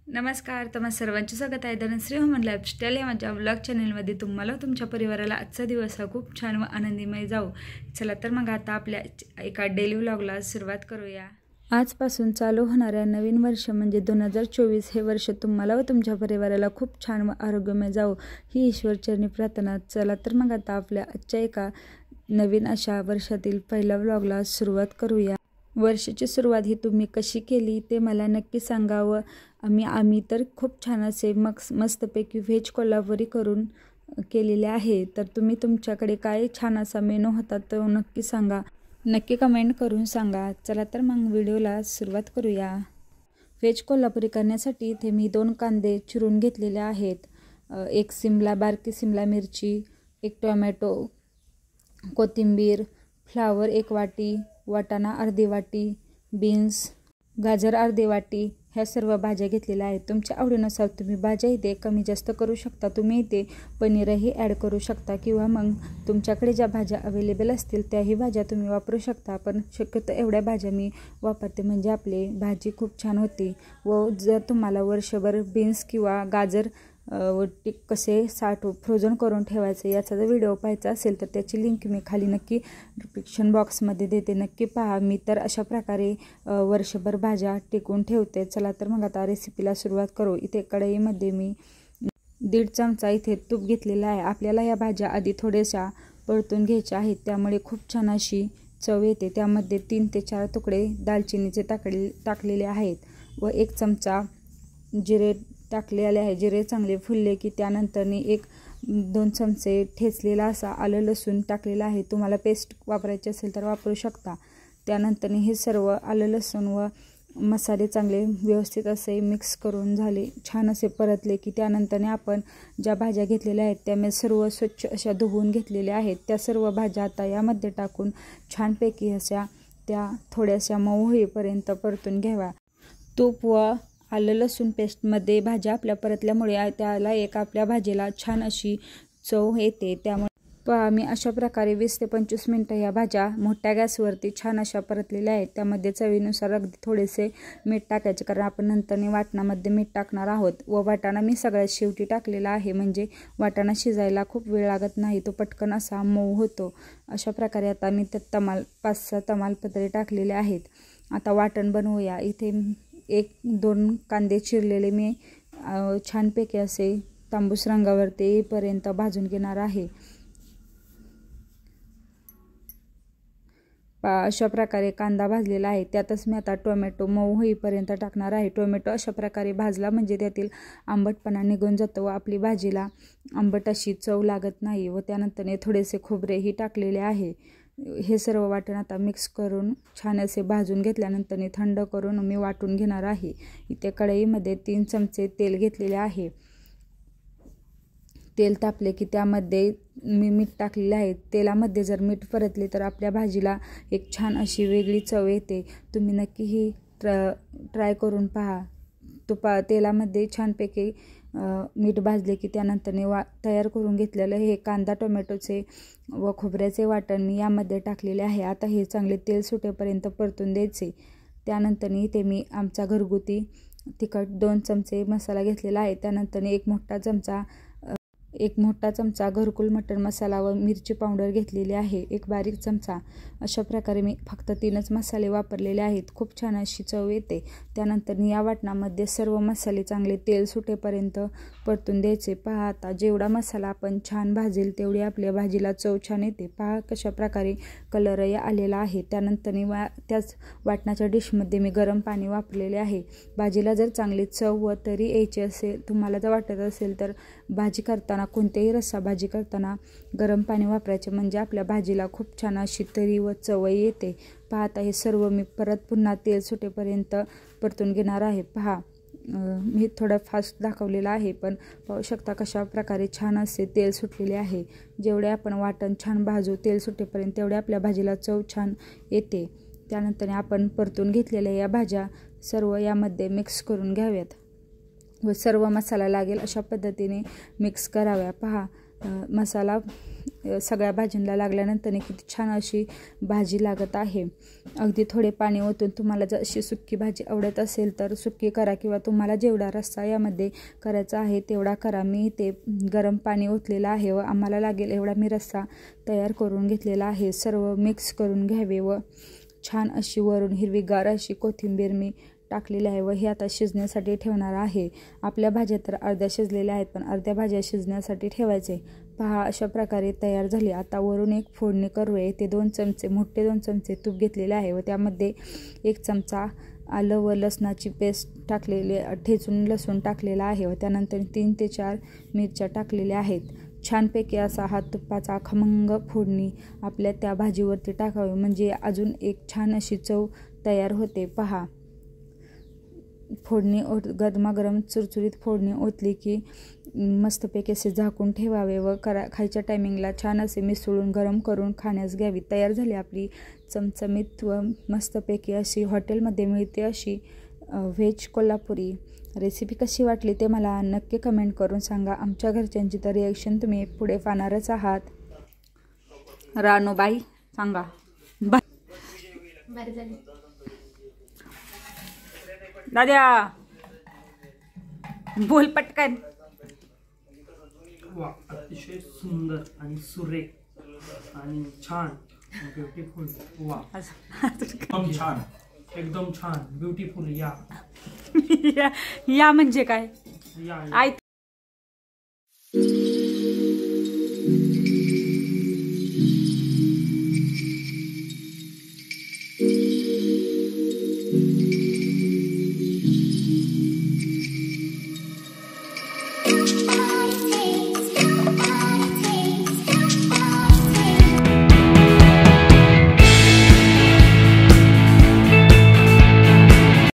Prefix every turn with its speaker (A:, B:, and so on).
A: नमस्कार, तुम्हा सर्वांचे स्वागत आहे धनश्री ह्युमन लाईफस्टाईल या माझ्या व्लॉग चॅनलमध्ये। तुम्हाला तुमच्या परिवाराला आजचा दिवस हा खूप छान व आनंदमय जाऊ। चला तर मग आता आपल्या एका डेली व्लॉगला सुरुवात करूया। आजपासून चालू होणाऱ्या नवीन वर्ष म्हणजे 2024 हे वर्ष तुम्हाला व तुमच्या परिवाराला खूप छान व आरोग्यमय जाऊ ही ईश्वरचरणी प्रार्थना। चला तर मग आता आपल्या आजच्या एका नवीन अशा वर्षातील पहिल्या व्लॉगला सुरुवात करूया। वर्षाची सुरुवात ही तुम्ही कशी केली ते मला नक्की सांगा व आम्ही तर खूप छान असे मस्तपैकी व्हेज कोल्हापुरी करून केलेले आहे। तर तुम्ही तुमच्याकडे काय छान असा मेनू होता तो नक्की सांगा, नक्की कमेंट करून सांगा। चला तर मग व्हिडिओला सुरुवात करूया। व्हेज कोल्हापुरी करण्यासाठी इथे मी 2 कांदे चिरून घेतलेले आहेत, एक बारकी सिमला मिरची, एक टोमॅटो, कोथिंबीर, फ्लावर 1 वाटी, वाटाणा अर्धी वाटी, बीन्स, गाजर अर्धी वाटी, ह्या सर्व भाज्या घेतलेल्या आहेत। तुमच्या आवडीनुसार तुम्ही भाज्या इथे कमी जास्त करू शकता। तुम्ही इथे पनीरही ॲड करू शकता किंवा मग तुमच्याकडे ज्या भाज्या अवेलेबल असतील त्याही भाज्या तुम्ही वापरू शकता। पण शक्यतो एवढ्या भाज्या मी वापरते म्हणजे आपली भाजी खूप छान होती। व जर तुम्हाला वर्षभर बीन्स किंवा गाजर कसे फ्रोझन करून ठेवायचे याचा जर व्हिडिओ पाहायचा असेल तर त्याची लिंक मी खाली नक्की डिस्क्रिप्शन बॉक्समध्ये देते, नक्की पहा। मी तर अशा प्रकारे वर्षभर भाज्या टिकून ठेवते। चला तर मग आता रेसिपीला सुरुवात करू। इथे कढईमध्ये मी 1.5 चमचा इथे तूप घेतलेला आहे। आपल्याला या भाज्या आधी थोड्याशा परतून घ्यायच्या आहेत, त्यामुळे खूप छान अशी चव येते। त्यामध्ये 3 ते 4 तुकडे दालचिनीचे टाकलेले आहेत व 1 चमचा जिरे टाकलेले आहे। जिरे चांगले फुलले की त्यानंतरनी 1-2 चमचे ठेचलेला असा आलं लसूण टाकलेला आहे। तुम्हाला पेस्ट वापरायची असेल तर वापरू शकता। त्यानंतरनी हे सर्व आलं लसूण व मसाले चांगले व्यवस्थित असे मिक्स करून झाले, छान असे परतले की त्यानंतरने आपण ज्या भाज्या घेतलेल्या आहेत त्या मी सर्व स्वच्छ अशा धुवून घेतलेल्या आहेत। त्या सर्व भाज्या आता यामध्ये टाकून छानपैकी अशा त्या थोड्याशा मऊ होईपर्यंत परतून घ्यावा। तूप व आलं लसूण पेस्टमध्ये भाज्या आपल्या परतल्यामुळे त्याला आपल्या भाजीला छान अशी चव येते। त्यामुळे मी अशा प्रकारे 20 ते 25 मिनिटं या भाज्या मोठ्या गॅसवरती छान अशा परतलेल्या आहेत। त्यामध्ये चवीनुसार अगदी थोडेसे मीठ टाकायचे, कारण आपण नंतरने वाटणामध्ये मीठ टाकणार आहोत। व वाटाणा मी सगळ्यात शेवटी टाकलेला आहे, म्हणजे वाटाणा शिजायला खूप वेळ लागत नाही, तो पटकन असा मऊ होतो। अशा प्रकारे आता मी त्यात 5-6 तमालपत्रे टाकलेले आहेत। आता वाटण बनवूया। इथे 1-2 कांदे चिरलेले मी छानपैकी असे तांबूस रंगावरती येईपर्यंत भाजून घेणार आहे। अशा प्रकारे कांदा भाजलेला आहे, त्यातच मी आता टोमॅटो मऊ होईपर्यंत टाकणार आहे। टोमॅटो अशा प्रकारे भाजला म्हणजे त्यातील आंबटपणा निघून जातो व आपली भाजीला आंबट अशी चव लागत नाही। व त्यानंतर थोडेसे खोबरेही टाकलेले आहे। हे सर्व वाटण आता मिक्स करून छान असे भाजून घेतल्यानंतर थंड करून मी वाटून घेणार आहे। इथे कढईमध्ये 3 चमचे तेल घेतलेले आहे। तेल तापले की त्यामध्ये मी मीठ टाकलेले आहे। तेलामध्ये जर मीठ परतले तर आपल्या भाजीला एक छान अशी वेगळी चव येते। तुम्ही नक्की ही ट्राय करून पहा। तेलामध्ये छानपैकी मीठ भाजले की त्यानंतर तयार करून घेतलेलं हे कांदा टोमॅटोचे व खोबऱ्याचे वाटण मी यामध्ये टाकलेले आहे। आता हे चांगले तेल सुटेपर्यंत परतून द्यायचे। त्यानंतर इथे मी आमचा घरगुती तिखट 2 चमचे मसाला घेतलेला आहे। त्यानंतर एक मोठा चमचा घरकुल मटण मसाला व मिरची पावडर घेतलेली आहे, 1 बारीक चमचा। अशा प्रकारे मी फक्त 3च मसाले वापरलेले आहेत, खूप छान अशी चव येते। त्यानंतर या वाटणामध्ये सर्व मसाले चांगले तेल सुटेपर्यंत परतून द्यायचे। पहा आता जेवढा मसाला आपण छान भाजेल तेवढी आपल्या भाजीला चव छान येते। पहा कशा प्रकारे कलरही आलेला आहे। त्यानंतर त्याच वाटणाच्या डिशमध्ये मी गरम पाणी वापरलेले आहे। भाजीला जर चांगली चव व तरी यायची असेल, तुम्हाला जर वाटत असेल तर भाजी करताना कोणत्याही रस्सा भाजी करताना गरम पाणी वापरायचे, म्हणजे आपल्या भाजीला खूप छान अशी तरी व चवही येते। पाहता हे सर्व मी परत पुन्हा तेल सुटेपर्यंत परतून घेणार आहे। पहा मी थोडं फास्ट दाखवलेलं आहे, पण पाहू शकता कशा प्रकारे छान असे तेल सुटलेले आहे। जेवढे आपण वाटण छान भाजू तेल सुटेपर्यंत तेवढ्या आपल्या भाजीला चव छान येते। त्यानंतर आपण परतून घेतलेल्या या भाज्या सर्व यामध्ये मिक्स करून घ्याव्यात व सर्व मसाला लागेल अशा पद्धतीने मिक्स कराव्या। पहा मसाला सगळ्या भाजींना लागल्यानंतर किती छान अशी भाजी लागत आहे. अगदी थोडे पाणी ओतून तुम्हाला जर अशी सुक्की भाजी आवडत असेल तर सुक्की करा, किंवा तुम्हाला जेवढा रस्सा यामध्ये करायचा आहे तेवढा करा. मी ते गरम पाणी ओतलेलं आहे व आम्हाला लागेल एवढा मी रस्सा तयार करून घेतलेला आहे. सर्व मिक्स करून घ्यावे व छान अशी वरून हिरवीगार अशी कोथिंबीर मी टाकलेली आहे व हे आता शिजण्यासाठी ठेवणार आहे. आपल्या भाज्या तर अर्ध्या शिजलेल्या आहेत, पण अर्ध्या भाज्या शिजण्यासाठी ठेवायचे. पहा, अशा प्रकारे तयार झाली. आता वरून एक फोडणी करूया. ते 2 चमचे मोठे 2 चमचे तूप घेतलेले आहे व त्यामध्ये 1 चमचा आलं व लसणाची पेस्ट टाकलेली, ठेचून लसूण टाकलेला आहे व त्यानंतर 3 ते 4 मिरच्या टाकलेल्या आहेत. छानपैकी असा हा तुपाचा खमंग फोडणी आपल्या त्या भाजीवरती टाकावी, म्हणजे अजून एक छान अशी चव तयार होते. पहा, फोडणी गरमागरम चुरचुरीत फोडणी ओतली की मस्तपैकी असे झाकून ठेवावे व खायच्या टायमिंगला छान असे मिसळून गरम करून खाण्यास घ्यावी. तयार झाली आपली चमचमीत व मस्तपैकी अशी हॉटेलमध्ये मिळते अशी व्हेज कोल्हापुरी रेसिपी. कशी वाटली ते मला नक्की कमेंट करून सांगा. आमच्या घरच्यांची तर रिॲक्शन तुम्ही पुढे पाहणारच आहात. रानूबाई सांगा. दाद्या बोल पटकन.
B: वा, अतिशय सुंदर आणि सुरेख आणि छान, ब्युटिफुल. वा, एकदम छान, एकदम छान, ब्युटिफुल. या
A: या म्हणजे काय?
B: या
A: आय